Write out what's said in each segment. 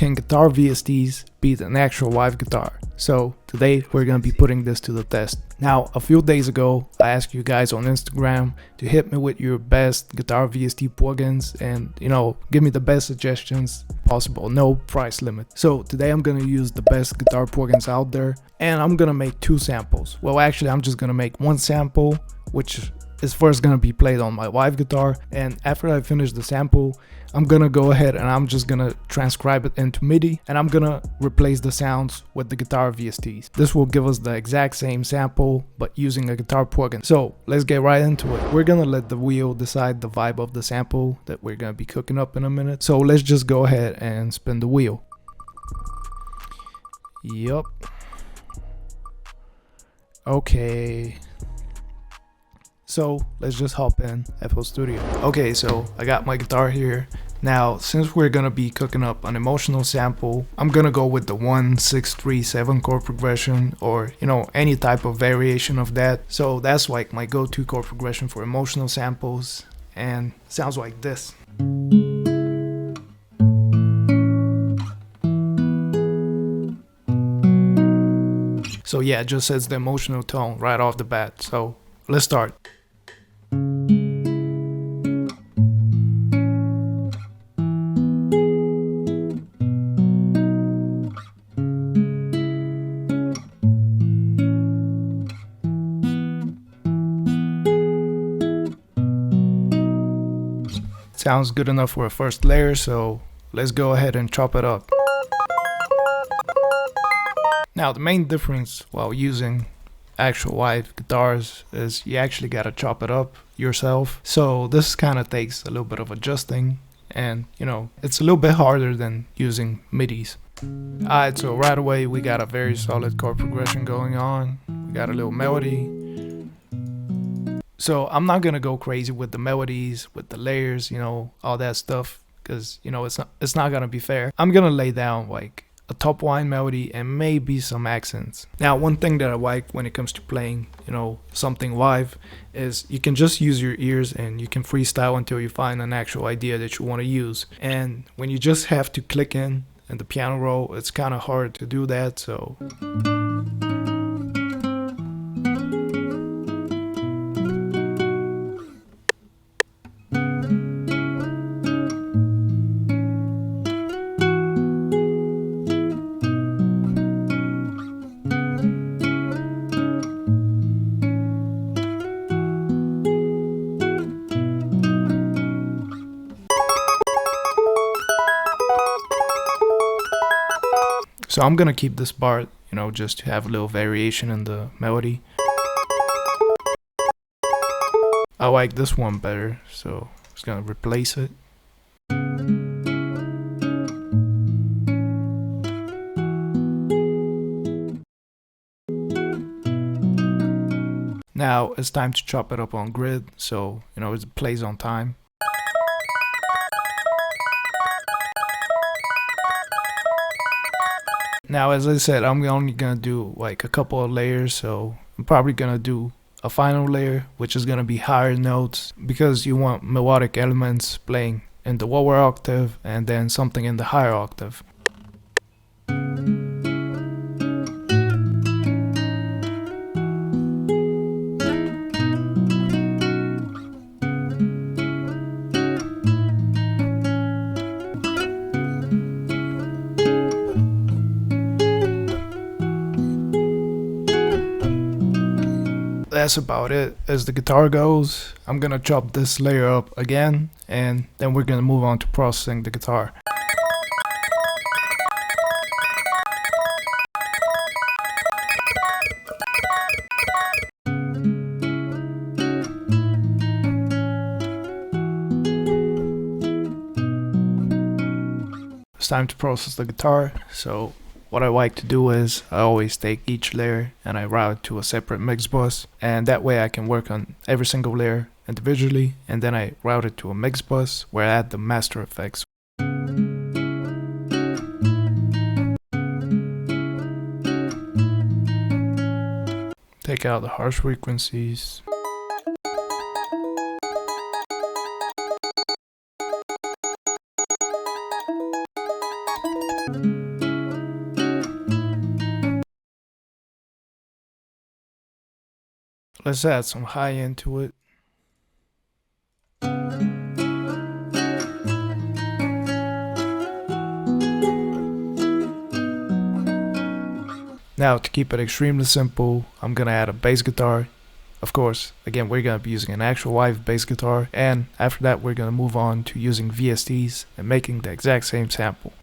can Guitar VSTs beat an actual live guitar? So today we're gonna be putting this to the test. Now, a few days ago, I asked you guys on Instagram to hit me with your best Guitar VST plugins and, give me the best suggestions possible, no price limit. So today I'm gonna use the best guitar plugins out there, and I'm gonna make two samples. Well, actually, I'm just gonna make one sample, which is first gonna be played on my live guitar, and after I finish the sample, I'm gonna go ahead and I'm just gonna transcribe it into MIDI, and I'm gonna replace the sounds with the Guitar VSTs. This will give us the exact same sample but using a guitar plugin. So let's get right into it. We're gonna let the wheel decide the vibe of the sample that we're gonna be cooking up in a minute. So let's just go ahead and spin the wheel. Yup. Okay. So let's just hop in FL Studio. Okay, so I got my guitar here. Now, since we're gonna be cooking up an emotional sample, I'm gonna go with the 1-6-3-7 chord progression, or any type of variation of that. So that's like my go-to chord progression for emotional samples, and sounds like this. So yeah, it just sets the emotional tone right off the bat. So let's start. Sounds good enough for a first layer, so let's go ahead and chop it up. Now, the main difference while using actual live guitars is you actually gotta chop it up yourself. So this kind of takes a little bit of adjusting, and it's a little bit harder than using MIDIs. Alright, so right away we got a very solid chord progression going on. We got a little melody. So I'm not gonna go crazy with the melodies, with the layers, all that stuff, because it's not gonna be fair. I'm gonna lay down like a top line melody and maybe some accents. Now, one thing that I like when it comes to playing, something live, is you can just use your ears and you can freestyle until you find an actual idea that you want to use. And when you just have to click in the piano roll, it's kind of hard to do that. So I'm gonna keep this part, just to have a little variation in the melody. I like this one better, so I'm just gonna replace it. Now it's time to chop it up on grid, so it plays on time. Now, as I said, I'm only gonna do like a couple of layers, so I'm probably gonna do a final layer, which is gonna be higher notes, because you want melodic elements playing in the lower octave and then something in the higher octave. That's about it as the guitar goes. I'm gonna chop this layer up again, and then we're gonna move on to processing the guitar. It's time to process the guitar. So what I like to do is I always take each layer and I route it to a separate mix bus, and that way I can work on every single layer individually, and then I route it to a mix bus where I add the master effects. Take out the harsh frequencies. Let's add some high end to it. Now, to keep it extremely simple, I'm gonna add a bass guitar. Of course, again, we're gonna be using an actual live bass guitar, and after that we're gonna move on to using VSTs and making the exact same sample.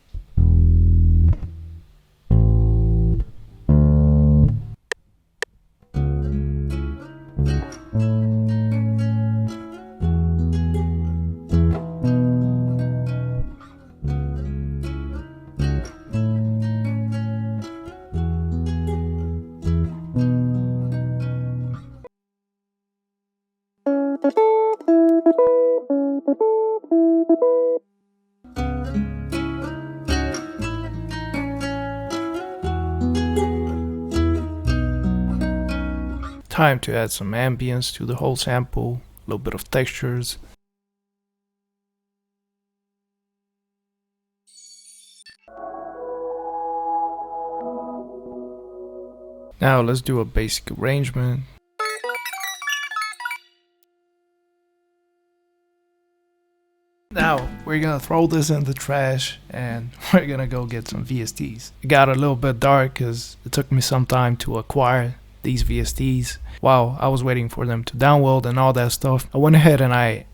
Time to add some ambience to the whole sample, a little bit of textures. Now let's do a basic arrangement. Now we're gonna throw this in the trash and we're gonna go get some VSTs. It got a little bit dark because it took me some time to acquire these VSTs. While I was waiting for them to download and all that stuff, I went ahead and I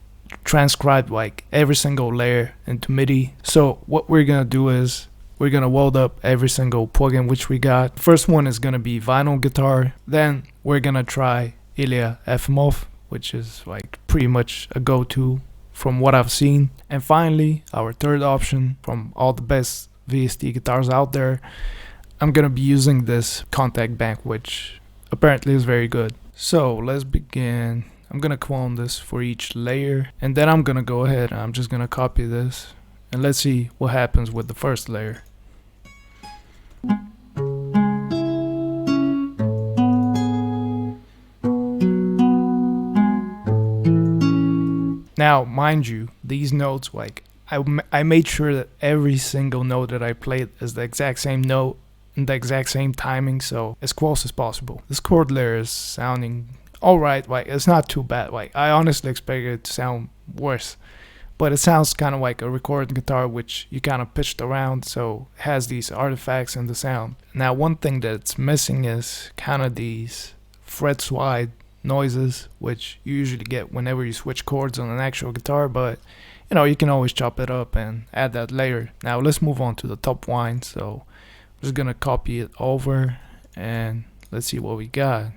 transcribed like every single layer into MIDI. So what we're gonna do is we're gonna load up every single plugin which we got. First one is gonna be Vinyl Guitar. Then we're gonna try Ilya Efimov, which is like pretty much a go-to from what I've seen. And finally, our third option from all the best VST guitars out there, I'm gonna be using this Contact Bank, which apparently is very good. So let's begin. I'm gonna clone this for each layer, and then I'm gonna go ahead and I'm just gonna copy this, and let's see what happens with the first layer. Now, mind you, these notes, like I made sure that every single note that I played is the exact same note and the exact same timing, so as close as possible. This chord layer is sounding alright, like it's not too bad. Like I honestly expected it to sound worse, but it sounds kind of like a recorded guitar which you kind of pitched around, so it has these artifacts in the sound. Now, one thing that's missing is kind of these fret slide noises, which you usually get whenever you switch chords on an actual guitar, but you know, you can always chop it up and add that later. Now let's move on to the top line. So I'm just gonna copy it over and let's see what we got.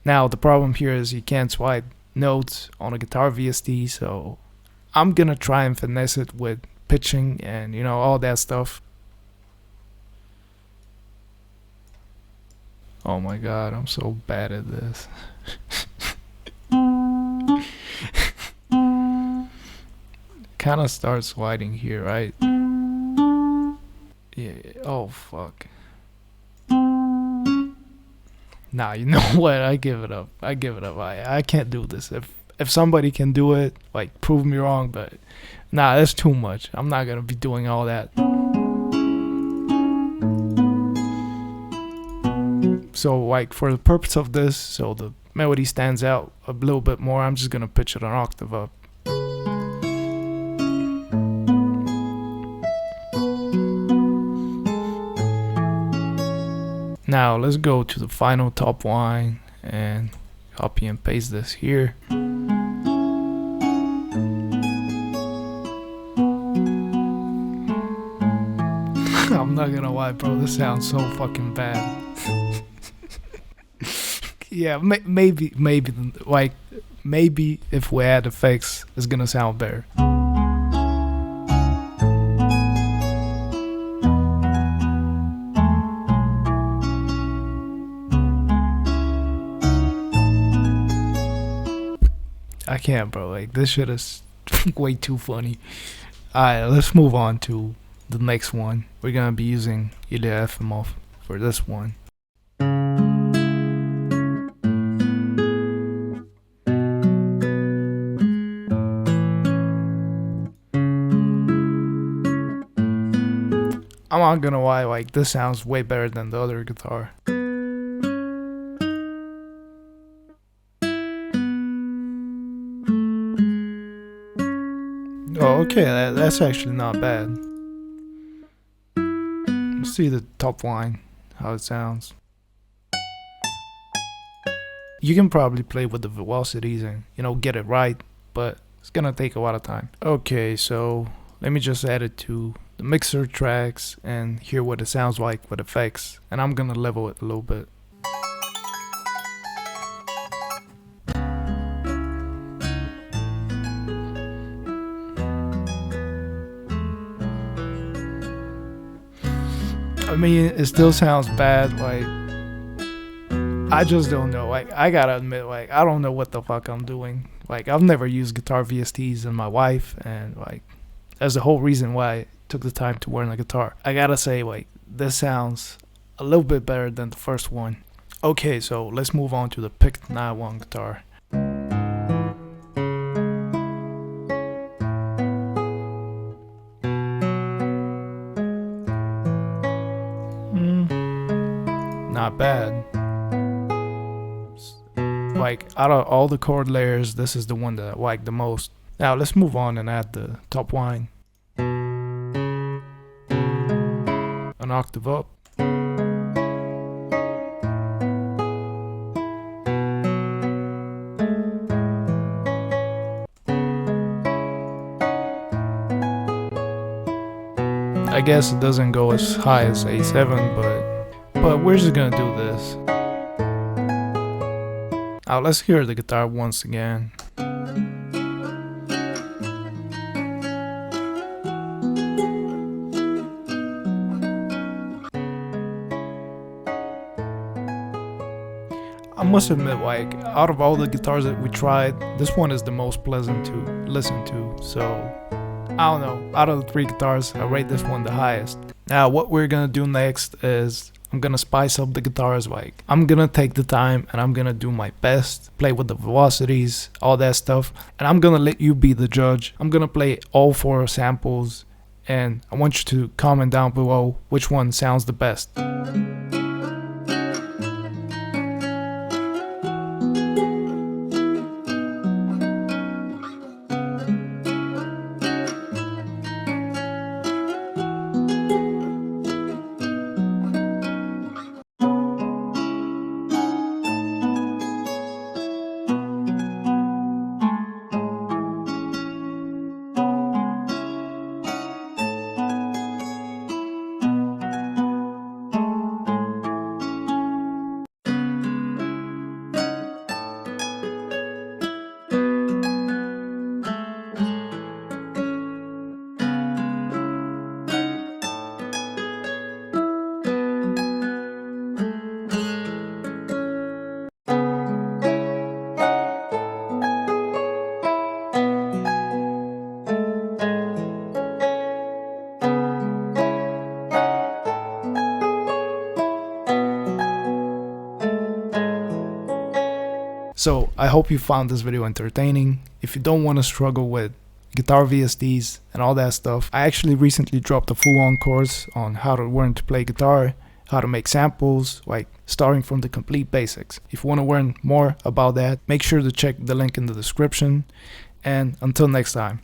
Now the problem here is you can't swipe notes on a Guitar VST, so I'm gonna try and finesse it with pitching and you know, all that stuff. Oh my god, I'm so bad at this. Kinda starts sliding here, right? Yeah, oh fuck. Nah, you know what? I give it up. I give it up. I can't do this. If somebody can do it, like prove me wrong, but nah, that's too much. I'm not gonna be doing all that. So like for the purpose of this, so the melody stands out a little bit more, I'm just gonna pitch it an octave up. Now let's go to the final top line and copy and paste this here. I'm not gonna lie, bro, this sounds so fucking bad. Yeah, maybe like maybe if we add effects, it's gonna sound better. I can't, bro. Like this shit is way too funny. Alright, let's move on to the next one. We're gonna be using Ilya Efimov for this one. not gonna lie, like this sounds way better than the other guitar. Oh, okay, that's actually not bad. Let's see the top line, how it sounds. You can probably play with the velocities and, you know, get it right, but it's gonna take a lot of time. Okay, so let me just add it to the mixer tracks and hear what it sounds like with effects, and I'm gonna level it a little bit. I mean, it still sounds bad, like, I just don't know. Like, I gotta admit, like, I don't know what the fuck I'm doing. Like, I've never used Guitar VSTs in my life, and like, that's the whole reason why I took the time to learn the guitar. I gotta say, like, this sounds a little bit better than the first one. Okay, so let's move on to the Picked Nylon guitar. Not bad. Like, out of all the chord layers, this is the one that I like the most. Now let's move on and add the top line. An octave up. I guess it doesn't go as high as A7, but we're just gonna do this. Now let's hear the guitar once again. I must admit, like, out of all the guitars that we tried, this one is the most pleasant to listen to, so I don't know, out of the 3 guitars, I rate this one the highest. Now what we're gonna do next is I'm gonna spice up the guitars. Like, I'm gonna take the time and I'm gonna do my best, play with the velocities, all that stuff, and I'm gonna let you be the judge. I'm gonna play all 4 samples, and I want you to comment down below which one sounds the best. So I hope you found this video entertaining. If you don't want to struggle with Guitar VSTs and all that stuff, I actually recently dropped a full-on course on how to learn to play guitar, how to make samples, like starting from the complete basics. If you want to learn more about that, make sure to check the link in the description. And until next time.